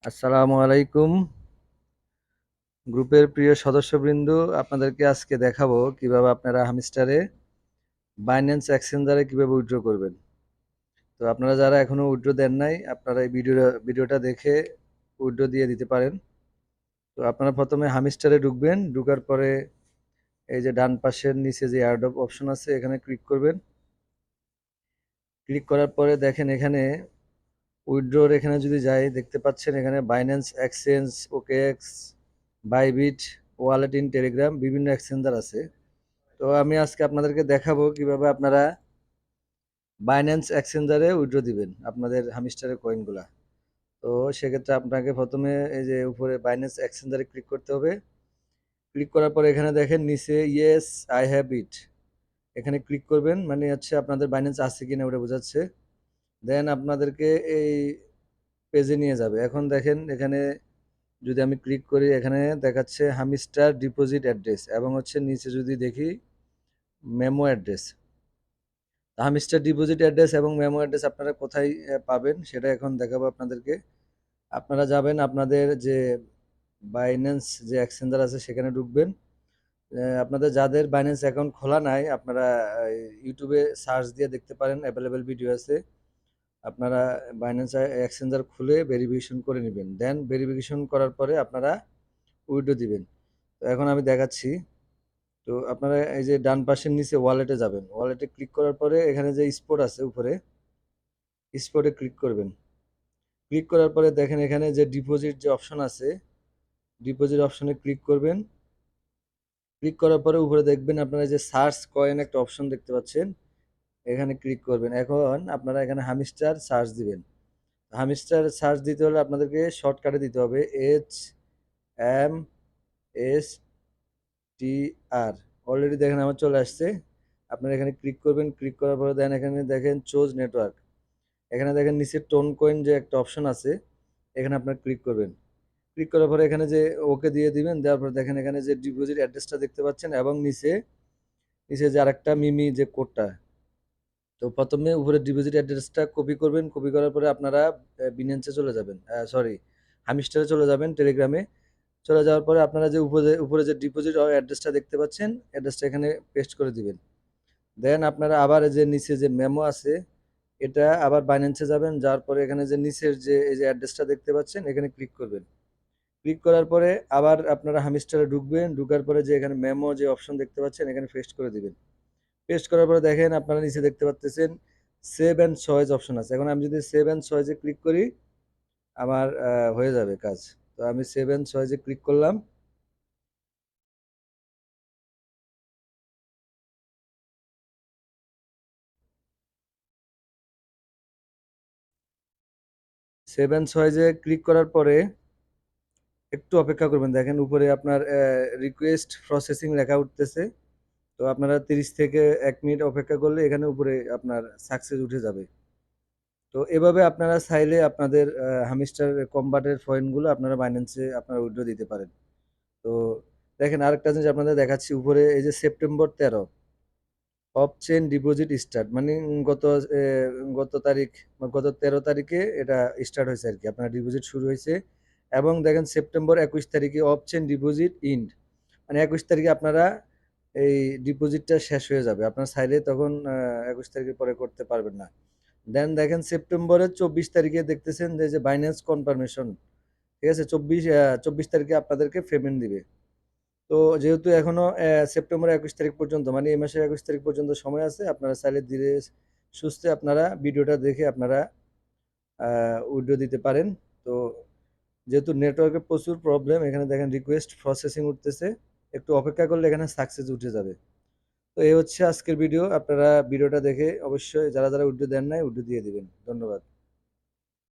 আসসালামু আলাইকুম। গ্রুপের প্রিয় সদস্যবৃন্দ, আপনাদেরকে আজকে দেখাবো কিভাবে আপনারা হামস্টারে বাইন্যান্স এক্সচেঞ্জারে কিভাবে উইথড্র করবেন। তো আপনারা যারা এখনো উইথড্র দেন নাই, আপনারা এই ভিডিওটা দেখে উইথড্র দিয়ে দিতে পারেন। তো আপনারা প্রথমে হামস্টারে ঢুকবেন, ঢুকার পরে এই যে ডান পাশের নিচে যে এয়ারড্রপ অপশন আছে এখানে ক্লিক করবেন। ক্লিক করার পরে দেখেন এখানে উইথড্রর এখানে যদি যাই, দেখতে পাচ্ছেন এখানে Binance exchange, OKX, Bybit, wallet in Telegram, বিভিন্ন এক্সচেঞ্জার আছে। তো আমি আজকে আপনাদেরকে দেখাবো কিভাবে আপনারা বাইন্যান্স এক্সচেঞ্জারে উইথড্র দিবেন আপনাদের হামিস্টারের কয়েনগুলা। তো সেক্ষেত্রে আপনাকে প্রথমে এই যে উপরে বাইন্যান্স এক্সচেঞ্জারে ক্লিক করতে হবে। ক্লিক করার পরে এখানে দেখেন নিচে ইয়েস আই হ্যাভ ইট, এখানে ক্লিক করবেন, মানে হচ্ছে আপনাদের বাইন্যান্স আছে কিনা ওটা বোঝাচ্ছে। দেন আপনাদেরকে এই পেজে নিয়ে যাবে। এখন দেখেন এখানে যদি আমি ক্লিক করি, এখানে দেখাচ্ছে হামিস্টার ডিপোজিট অ্যাড্রেস এবং হচ্ছে নিচে যদি দেখি memo address. Hamster deposit address এবং মেমো অ্যাড্রেস আপনারা কোথায় পাবেন সেটা এখন দেখাবো আপনাদেরকে। আপনারা যাবেন আপনাদের যে বাইন্যান্স যে এক্সচেঞ্জার আছে সেখানে ঢুকবেন। আপনাদের যাদের বাইন্যান্স অ্যাকাউন্ট খোলা নাই, আপনারা ইউটিউবে সার্চ দিয়ে দেখতে পারেন, অ্যাভেলেবেল ভিডিও আছে। আপনারা বাইন্যান্স এক্সচেঞ্জার খুলে ভেরিফিকেশন করে নেবেন। দেন ভেরিফিকেশন করার পরে আপনারা উইথড্র দিবেন। তো এখন আমি দেখাচ্ছি। তো আপনারা এই যে ডান পাশের নিচে ওয়ালেটে যাবেন, ওয়ালেটে ক্লিক করার পরে এখানে যে স্পট আছে উপরে, স্পটে ক্লিক করবেন। ক্লিক করার পরে দেখেন এখানে যে ডিপোজিট যে অপশন আছে, ডিপোজিট অপশনে ক্লিক করবেন। ক্লিক করার পরে উপরে দেখবেন আপনারা যে সার্চ কয়েন একটা অপশন দেখতে পাচ্ছেন, এখানে ক্লিক করবেন। এখন আপনারা এখানে হামিস্টার সার্চ দিবেন। হামিস্টার সার্চ দিতে হলে আপনাদেরকে শর্টকাটে দিতে হবে HMSTR। অলরেডি দেখেন আমার চলে আসছে। আপনারা এখানে ক্লিক করবেন। ক্লিক করার পরে দেন এখানে দেখেন চোজ নেটওয়ার্ক, এখানে দেখেন নিচে টোন কয়েন যে একটা অপশন আছে, এখানে আপনার ক্লিক করবেন। ক্লিক করার পরে এখানে যে ওকে দিয়ে দিবেন। দেওয়ার পর দেখেন এখানে যে ডিপোজিট অ্যাড্রেসটা দেখতে পাচ্ছেন এবং নিচে নিচে যে আরেকটা মিমি যে কোডটা। তো প্রথমে উপরে ডিপোজিট অ্যাড্রেসটা কপি করবেন। কপি করার পরে আপনারা বিনেন্সে চলে যাবেন, সরি হামিস্টারে চলে যাবেন, টেলিগ্রামে চলে যাওয়ার পরে আপনারা যে উপরে উপরে যে ডিপোজিট অ্যাড্রেসটা দেখতে পাচ্ছেন, অ্যাড্রেসটা এখানে পেস্ট করে দিবেন। দেন আপনারা আবার যে নিচে যে মেমো আছে, এটা আবার বাইন্যান্সে যাবেন, যাওয়ার পরে এখানে যে নিচের যে এই যে অ্যাড্রেসটা দেখতে পাচ্ছেন এখানে ক্লিক করবেন। ক্লিক করার পরে আবার আপনারা হামিস্টারে ঢুকবেন। ঢুকার পরে যে এখানে মেমো যে অপশন দেখতে পাচ্ছেন এখানে পেস্ট করে দিবেন। পেস্ট করার পরে দেখেন আপনারা নিচে দেখতে পাচ্ছেন সেভ অ্যান্ড চয়েস অপশন আছে। এখন আমি যদি সেভ অ্যান্ড চয়েসে ক্লিক করি, আমার হয়ে যাবে কাজ। তো আমি সেভ অ্যান্ড চয়েসে ক্লিক করলাম। সেভ অ্যান্ড চয়েসে ক্লিক করার পরে একটু অপেক্ষা করবেন। দেখেন উপরে আপনার রিকোয়েস্ট প্রসেসিং লেখা উঠতেছে। তো আপনারা 30 থেকে 1 মিনিট অপেক্ষা করলে এখানে উপরে আপনার সাকসেস উঠে যাবে। তো এভাবে আপনারা চাইলে আপনাদের হামিস্টার কম্বাটের পয়েন্টগুলো আপনারা বাইন্যান্সে আপনারা উইথড্র দিতে পারেন। তো দেখেন আরেকটা জিনিস আপনাদের দেখাচ্ছি, উপরে এই যে September 13 of chain deposit start, মানে গত গত তারিখ বা গত 13 তারিখে এটা স্টার্ট হয়েছে আর কি, আপনার ডিপোজিট শুরু হয়েছে। এবং দেখেন সেপ্টেম্বর 21 তারিখে অফ চেইন ডিপোজিট ইন্ড, মানে 21 তারিখে আপনারা এই ডিপোজিটটা শেষ হয়ে যাবে। আপনার চাইলে তখন 21 তারিখের পরে করতে পারবেন না। দেন দেখেন সেপ্টেম্বরের 24 তারিখে দেখতেছেন যে যে বাইন্যান্স কনফার্মেশন, ঠিক আছে, 24 তারিখে আপনাদেরকে পেমেন্ট দিবে। তো যেহেতু এখনো সেপ্টেম্বর 21 তারিখ পর্যন্ত, মানে এই মাসের 21 তারিখ পর্যন্ত সময় আছে, আপনারা চাইলে ধীরে সুস্থে আপনারা ভিডিওটা দেখে আপনারা উইথড্র দিতে পারেন। তো যেহেতু নেটওয়ার্কের প্রচুর প্রবলেম, এখানে দেখেন রিকোয়েস্ট প্রসেসিং উঠতেছে, একটু অপেক্ষা করলে এখানে সাকসেস উঠে যাবে। তো এই হচ্ছে আজকের ভিডিও। আপনারা ভিডিওটা দেখে অবশ্যই যারা যারা উইথড্র দেন নাই উইথড্র দিয়ে দিবেন। ধন্যবাদ।